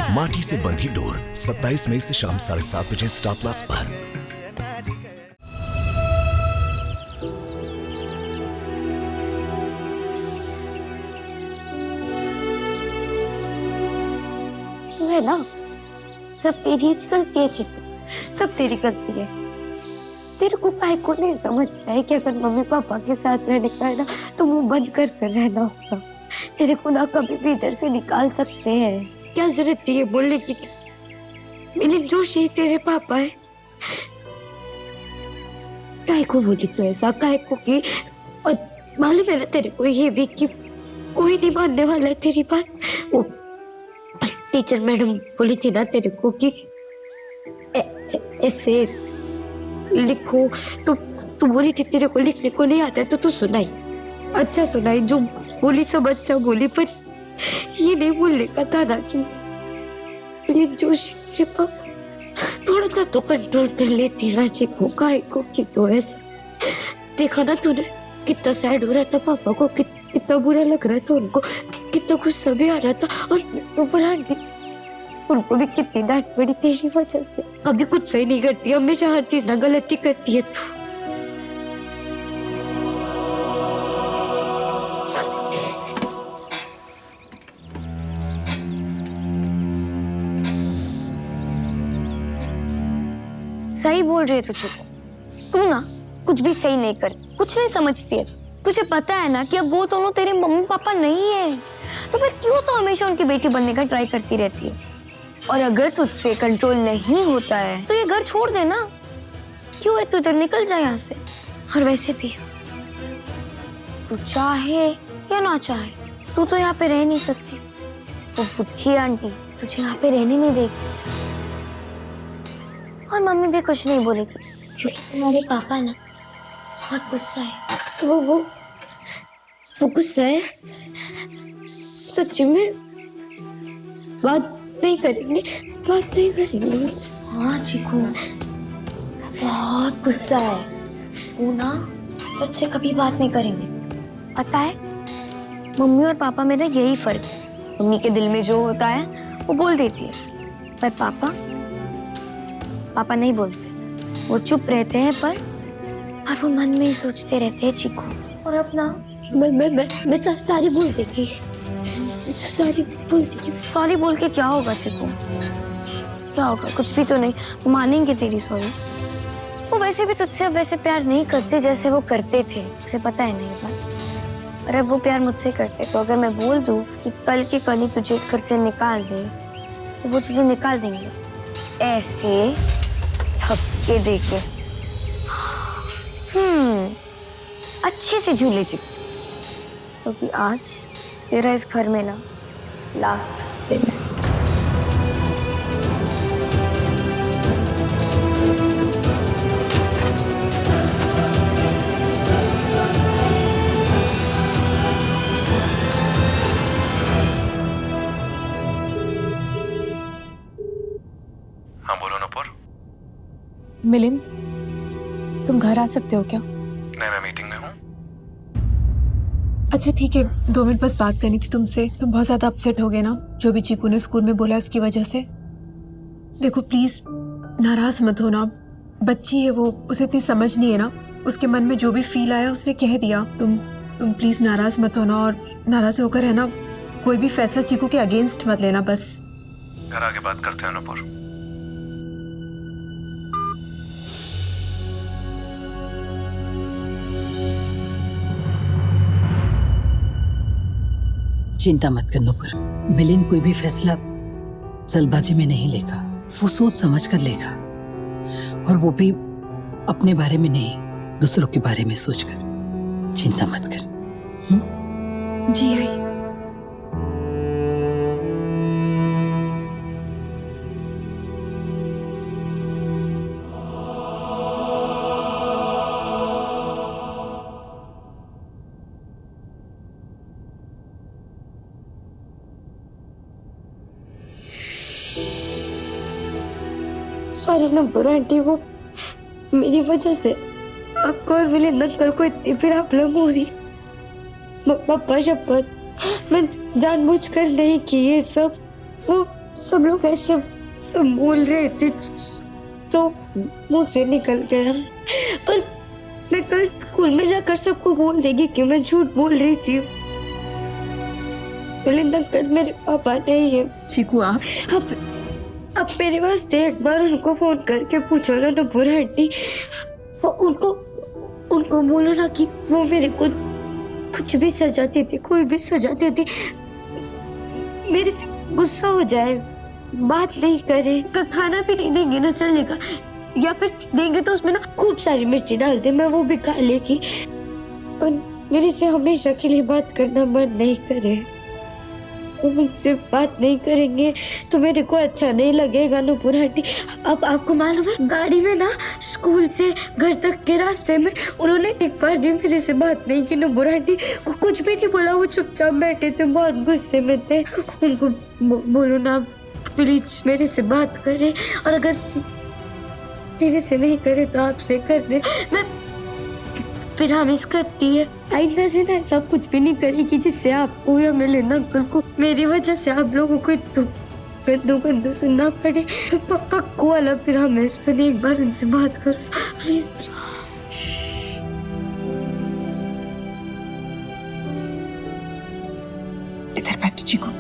माटी से बंधी डोर 27 मई से शाम 7:30 बजे स्टार प्लस पर। तू है ना, सब तेरी गलती है चिकू, सब तेरी गलती है। तेरे को काहे को नहीं समझता है कि अगर मम्मी पापा के साथ रहने का है ना तो मुंह बंद कर रहना होगा। तेरे को ना कभी भी इधर से निकाल सकते हैं। क्या जरूरत थी ये बोलने की? मिलिंद जोशी तेरे पापा है। काहे को बोली तू ऐसा? काहे को की? और मालूम है ना तेरे को ये भी कि कोई नहीं मानने वाला है तेरी बात। वो टीचर मैडम बोली थी ना तेरे को कि ऐसे लिखो, तू बोली थी तेरे को लिखने को नहीं आता है तो तू सुनाई, अच्छा सुनाई, जो बोली सब अच्छा बोली, पर ये नहीं बोलने का था ना कि जोशी तेरे पापा। थोड़ा सा तो कंट्रोल कर लेती ना चिकू, काहे को कि तो ऐसा? देखा ना तूने कितना सैड हो रहा था पापा को, कितना बुरा लग रहा था उनको, कितना गुस्सा भी आ रहा था, और बुरान भी, उनको भी कितनी डांट पड़ी तेरी वजह से। कभी कुछ सही नहीं करती, हमेशा हर चीज ना गलती करती है तू। सही बोल रही है तू ना कुछ भी सही नहीं करती, कुछ नहीं समझती है। तुझे पता है ना कि अब वो दोनों तेरे मम्मी पापा नहीं है, तो फिर क्यों तो हमेशा उनकी बेटी बनने का ट्राई करती रहती है? और अगर तुझसे कंट्रोल नहीं होता है तो ये घर छोड़ देना। क्यों है तू इधर, निकल जाए यहाँ से। और वैसे भी तू चाहे या ना चाहे तू तो यहाँ पे रह नहीं सकती। वो बुढ़ी आंटी तुझे यहाँ पे रहने नहीं देगी, और मम्मी भी कुछ नहीं बोलेगी क्योंकि तुम्हारे पापा ना बहुत गुस्सा है। वो गुस्सा है, सच में बात नहीं करेंगे, बात नहीं करेंगे मुझसे। हाँ चिकू, बहुत गुस्सा है वो ना, तुझसे कभी बात नहीं करेंगे। पता है मम्मी और पापा में ना यही फर्क है। मम्मी के दिल में जो होता है वो बोल देती है, पर पापा नहीं बोलते, वो चुप रहते हैं, पर वो मन में ही सोचते रहते हैं चिकू। और अब ना मैं सारी बोल देगी, सारी बोल देगी। सॉरी बोल के क्या होगा चिकू, क्या होगा? कुछ भी तो नहीं, वो मानेंगे तेरी सॉरी। वो वैसे भी तुझसे अब वैसे प्यार नहीं करते जैसे वो करते थे, तुझे पता है नहीं बात। और अब वो प्यार मुझसे करते, तो अगर मैं बोल दूं कि कल के कल ही तुझे घर से निकाल दे तो वो तुझे निकाल देंगे, ऐसे थपके देके। अच्छे से झूले चिकू, क्योंकि आज तेरा इस घर में ना लास्ट दिन है। हाँ बोलो नूपुर। मिलिंद, तुम घर आ सकते हो क्या? नहीं, मैं मीटिंग में हूँ। अच्छा ठीक है, 2 मिनट बस बात करनी थी तुमसे। तुम बहुत ज्यादा अपसेट हो गए ना, जो भी चीकू ने स्कूल में बोला उसकी वजह से। देखो प्लीज नाराज मत हो ना, बच्ची है वो, उसे इतनी समझ नहीं है ना, उसके मन में जो भी फील आया उसने कह दिया। तुम प्लीज नाराज मत हो ना, और नाराज होकर है ना कोई भी फैसला चीकू के अगेंस्ट मत लेना बस। घर आके बात करते हैं नूपुर। चिंता मत कर नूपुर, मिलिंद कोई भी फैसला जल्दबाजी में नहीं लेगा, वो सोच समझ कर लेगा, और वो भी अपने बारे में नहीं, दूसरों के बारे में सोचकर। चिंता मत कर। जी आई। सॉरी नंबर आंटी, वो मेरी वजह से आपको और मिलिंद अंकल को इतनी प्रॉब्लम हो रही। पापा शपथ मैं जानबूझकर नहीं की ये सब। वो सब लोग ऐसे सब बोल रहे थे तो मुंह से निकल गया। पर मैं कल स्कूल में जाकर सबको बोल देगी कि मैं झूठ बोल रही थी। मेरे पापा नहीं है। चीकू आप अब मेरे पास थे, एक बार उनको फोन करके पूछो ना नुपुर आंटी, उनको बोलो ना कि वो मेरे को कुछ भी सजा देती, कोई भी सजा देती, मेरे से गुस्सा हो जाए, बात नहीं करे, खाना भी नहीं देंगे ना चलेगा, या फिर देंगे तो उसमें ना खूब सारी मिर्ची डाल दे, मैं वो भी खा लेगी। और मेरे से हमेशा के लिए बात करना मन नहीं करे, वो मुझसे बात नहीं करेंगे तो मेरे को अच्छा नहीं लगेगा नुपुर आंटी। अब आपको मालूम है गाड़ी में ना स्कूल से घर तक के रास्ते में उन्होंने एक बार भी मेरे से बात नहीं की। नुपुर आंटी को कुछ भी नहीं बोला, वो चुपचाप बैठे थे, बहुत गुस्से में थे। उनको बोलो ना प्लीज मेरे से बात करे, और अगर मेरे से नहीं करे तो आपसे कर दे। मैं फिर प्रॉमिस करती है आइंदा से ना ऐसा कुछ भी नहीं करेगी जिससे आपको या मिलिंद अंकल को मेरी वजह से आप लोगों को गंदू सुनना पड़े। पक्को वाला प्रॉमिस। मैंने एक बार उनसे बात करो प्लीज। इधर बैठ चीकू।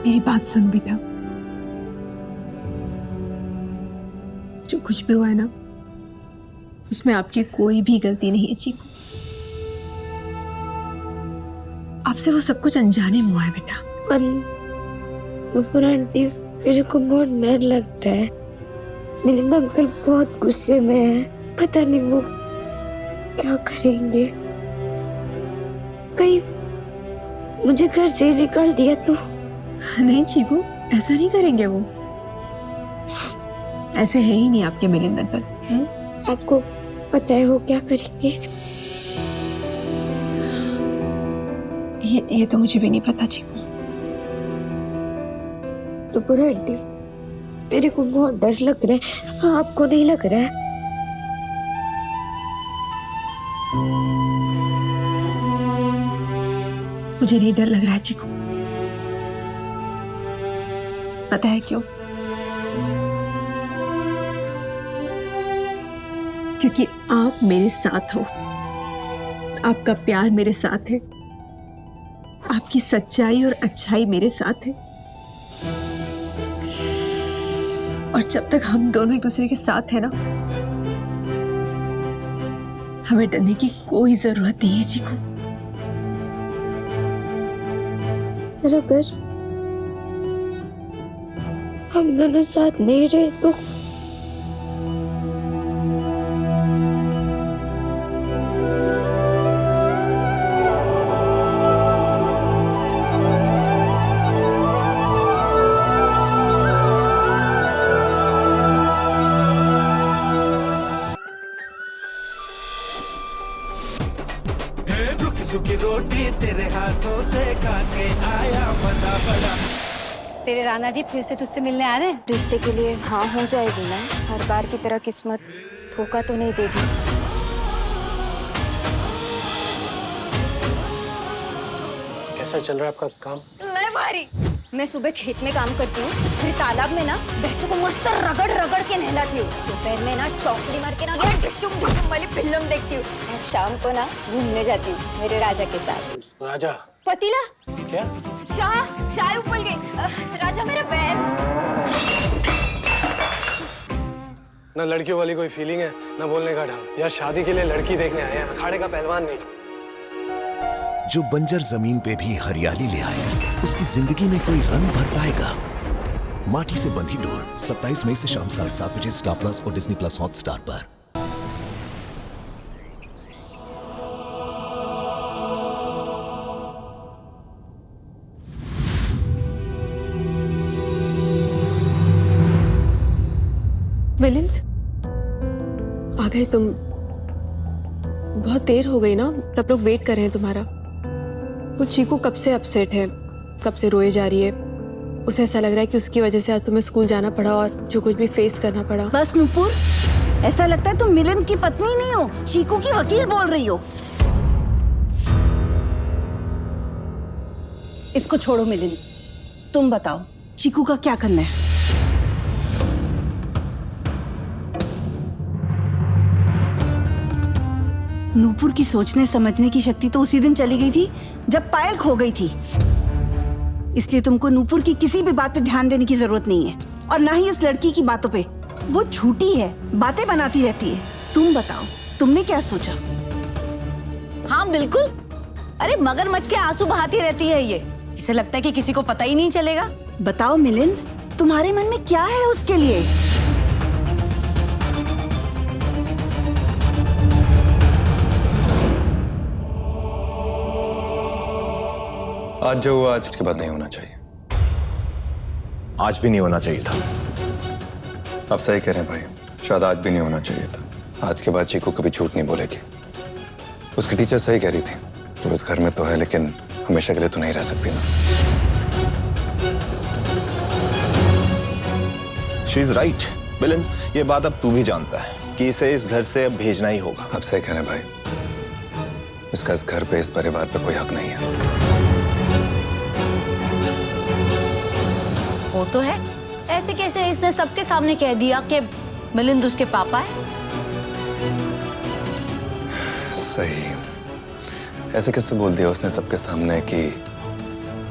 मेरी बात सुन बेटा, जो कुछ भी हुआ है ना उसमें आपकी कोई भी गलती नहीं है चीकू। आपसे वो सब कुछ अनजाने में हुआ है बेटा। पर आंटी मेरे को बहुत डर लगता है, मिलिंद अंकल बहुत गुस्से में है, पता नहीं वो क्या करेंगे। कहीं मुझे घर से निकाल दिया तो? नहीं चीकू, ऐसा नहीं करेंगे वो, ऐसे है ही नहीं आपके मिलिंद अंकल। आपको पता है वो क्या करेंगे? ये तो मुझे भी नहीं पता चीकू। तो पूरा आंटी मेरे को बहुत डर लग रहा है, आपको नहीं लग रहा है? मुझे नहीं डर लग रहा है चीकू, पता है क्यों? क्योंकि आप मेरे साथ हो, आपका प्यार मेरे साथ है, आपकी सच्चाई और अच्छाई मेरे साथ है। और जब तक हम दोनों एक दूसरे के साथ है ना, हमें डरने की कोई जरूरत नहीं है चीकू। अगर हम दोनों साथ नहीं रहे तो सूखी रोटी तेरे हाथों से खाके आया मजा बड़ा। तेरे राणा जी फिर से तुझसे मिलने आ रहे हैं? रिश्ते के लिए हाँ हो जाएगी ना, हर बार की तरह किस्मत धोखा तो नहीं देगी। कैसा चल रहा है आपका काम? मैं भारी। मैं सुबह खेत में काम करती हूँ, फिर तालाब में ना भैंसों को मस्त रगड़ रगड़ के नहलाती हूँ, दोपहर में ना चौकड़ी मार के ना डिशुम डिशुम वाली फिल्म देखती हूँ, और शाम को ना घूमने जाती हूँ मेरे राजा के साथ। राजा? पतीला? क्या? चाय उबल गई। राजा मेरा बैल। ना लड़कियों वाली कोई फीलिंग है, ना बोलने का ढंग। यार शादी के लिए लड़की देखने आए हैं, अखाड़े का पहलवान नहीं। जो बंजर जमीन पे भी हरियाली ले आए, उसकी जिंदगी में कोई रंग भर पाएगा। माटी से बंधी डोर 27 मई से शाम 7:30 बजे स्टार प्लस और डिज्नी प्लस हॉटस्टार पर। मिलिंद, आ गए तुम? बहुत देर हो गई ना, सब लोग वेट कर रहे हैं तुम्हारा। वो चीकू कब से अपसेट है, कब से रोए जा रही है। उसे ऐसा लग रहा है कि उसकी वजह से आज तुम्हें स्कूल जाना पड़ा और जो कुछ भी फेस करना पड़ा। बस नूपुर, ऐसा लगता है तुम मिलिंद की पत्नी नहीं हो, चीकू की वकील बोल रही हो। इसको छोड़ो मिलिंद, तुम बताओ चीकू का क्या करना है? नूपुर की सोचने समझने की शक्ति तो उसी दिन चली गई थी जब पायल खो गई थी। इसलिए तुमको नूपुर की किसी भी बात पे ध्यान देने की जरूरत नहीं है, और ना ही उस लड़की की बातों पे। वो झूठी है, बातें बनाती रहती है। तुम बताओ, तुमने क्या सोचा? हाँ बिल्कुल, अरे मगरमच्छ के आंसू बहाती रहती है ये। इसे लगता है कि किसी को पता ही नहीं चलेगा। बताओ मिलिंद, तुम्हारे मन में क्या है उसके लिए? आज जो हुआ आज इसके बाद नहीं होना चाहिए। आज भी नहीं होना चाहिए था। आप सही कह रहे हैं भाई, शायद आज भी नहीं होना चाहिए था। आज के बाद चीकू कभी झूठ नहीं बोलेगी। उसकी टीचर सही कह रही थी कि उस घर में तो है लेकिन हमेशा के लिए तो नहीं रह सकती ना। शी इज राइट मिलिंद, ये बात अब तू भी जानता है कि इसे इस घर से अब भेजना ही होगा। आप सही कह रहे हैं भाई, इसका इस घर पे, इस परिवार पे कोई हक नहीं है। वो तो है, ऐसे कैसे इसने सबके सामने कह दिया कि मिलिंद उसके पापा है? सही, ऐसे कैसे बोल दिया उसने सबके सामने कि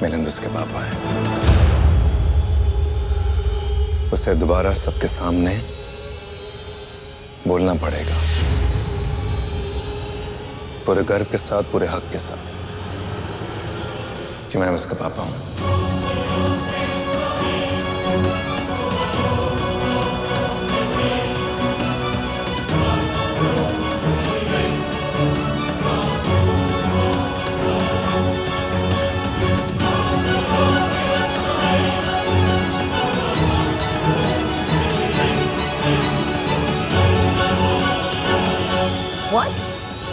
मिलिंद उसके पापा है? उसे दोबारा सबके सामने बोलना पड़ेगा, पूरे गर्व के साथ, पूरे हक के साथ, कि मैं उसका पापा हूं। What?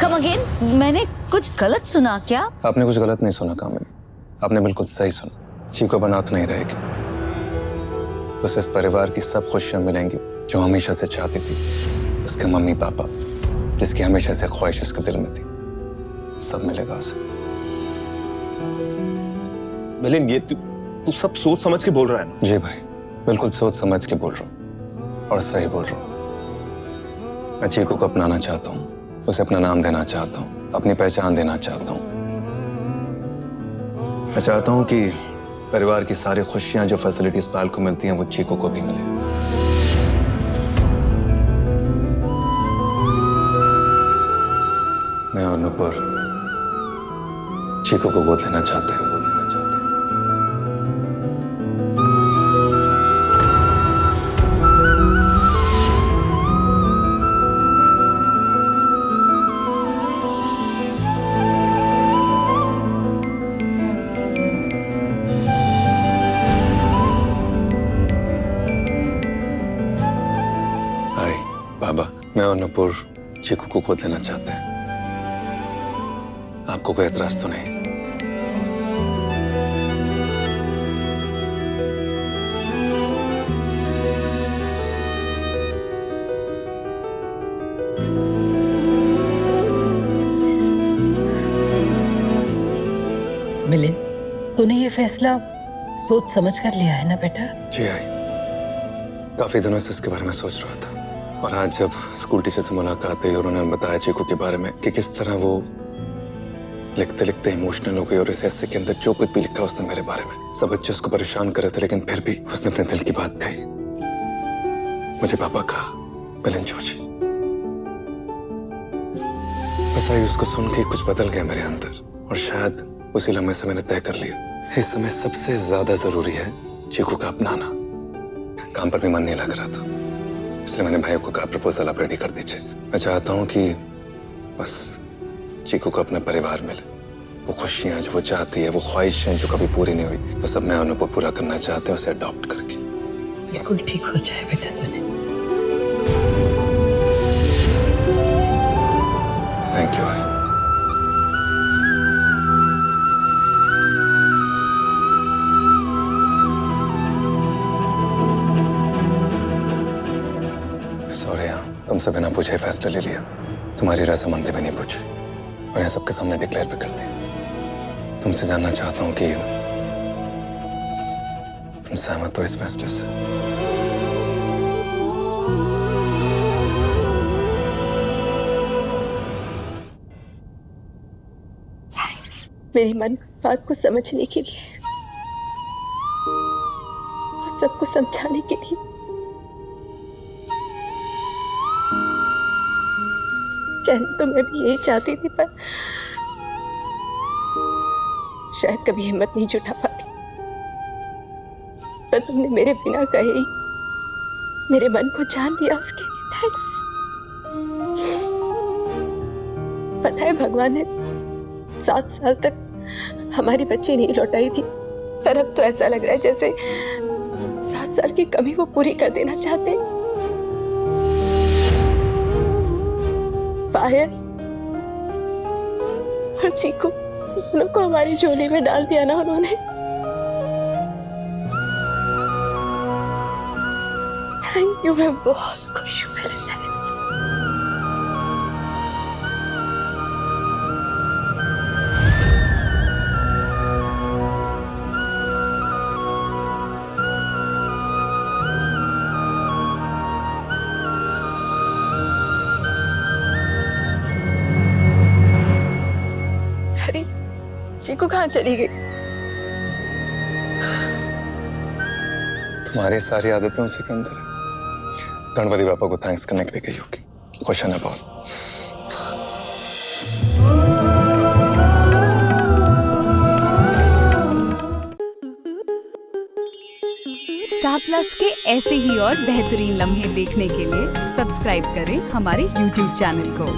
Come again? मैंने कुछ गलत सुना क्या? आपने कुछ गलत नहीं सुना कामिनी, आपने बिल्कुल सही सुना। चीकू बनात नहीं रहेगी, उसे इस परिवार की सब खुशियां मिलेंगी जो हमेशा से चाहती थी। उसके मम्मी पापा, जिसकी हमेशा से ख्वाहिश उसके दिल में थी, सब मिलेगा उसे। मिलिंद, ये तू सब सोच समझ के बोल रहा है ना? जी भाई, बिल्कुल सोच समझ के बोल रहा हूँ और सही बोल रहा हूँ। मैं चीकू को अपनाना चाहता हूँ, उसे अपना नाम देना चाहता हूँ, अपनी पहचान देना चाहता हूँ। मैं चाहता हूँ कि परिवार की सारी खुशियां जो फैसिलिटीज पायल को मिलती हैं वो चीकू को भी मिले। मैं और नूपुर चीकू को गोद लेना चाहते हैं। बाबा, मैं और नूपुर चीकू को गोद लेना चाहते हैं। आपको कोई एतराज तो नहीं? मिलिंद, तूने ये फैसला सोच समझ कर लिया है ना बेटा? जी आई, काफी दिनों से इसके बारे में सोच रहा था, और आज जब स्कूल टीचर से मुलाकात हुई और उन्होंने बताया चीकू के बारे में कि किस तरह वो लिखते लिखते इमोशनल हो गई और इस ऐसे के अंदर जो कुछ भी लिखा उसने मेरे बारे में। सब बच्चे उसको परेशान कर रहे थे लेकिन फिर भी उसने अपने दिल की बात कही। मुझे पापा कहा, मिलिंद जोशी। बस आई, उसको सुन के कुछ बदल गया मेरे अंदर, और शायद उसी लम्हे से मैंने तय कर लिया इस समय सबसे ज्यादा जरूरी है चीकू का अपनाना। काम पर भी मन नहीं लग रहा था, इसलिए मैंने भाइयों को कहा प्रपोजल आप रेडी कर दीजिए। मैं चाहता हूँ कि बस चीकू को अपना परिवार मिले, वो खुशियां जो वो चाहती है, वो ख्वाहिशें जो कभी पूरी नहीं हुई, वो सब मैं उनको पूरा करना चाहते हैं, उसे अडॉप्ट करके। बिल्कुल ठीक सोचा है बेटा तूने। थैंक यू भाई। सॉरी, तुम तुमसे बिना पूछे फैसला ले लिया, तुम्हारी रजामंदी भी नहीं पूछी और यह सबके सामने डिक्लेयर भी कर दिया। तुमसे जानना चाहता हूं कि तुम सहमत हो इस फैसले से? मेरी मन बात को समझने के लिए और सबको समझाने के लिए। कहने तो मैं भी यही चाहती थी, पर शायद कभी हिम्मत नहीं जुटा पाती। पर तुमने मेरे बिना कहे ही मेरे मन को जान लिया, उसके लिए थैंक्स। पता है, भगवान ने 7 साल तक हमारी बच्ची नहीं लौटाई थी, पर अब तो ऐसा लग रहा है जैसे 7 साल की कमी वो पूरी कर देना चाहते। पायल और चीकू, दोनों को हमारी झोली में डाल दिया ना उन्होंने। थैंक यू, मैं बहुत खुश हूँ। चीकू कहाँ चली गई? तुम्हारी सारी आदतें उसी के अंदर है। गणपति बापा को थैंक्स करने के लिए गई होगी। क्वेश्चन है बहुत। स्टार प्लस के ऐसे ही और बेहतरीन लम्हे देखने के लिए सब्सक्राइब करें हमारे YouTube चैनल को।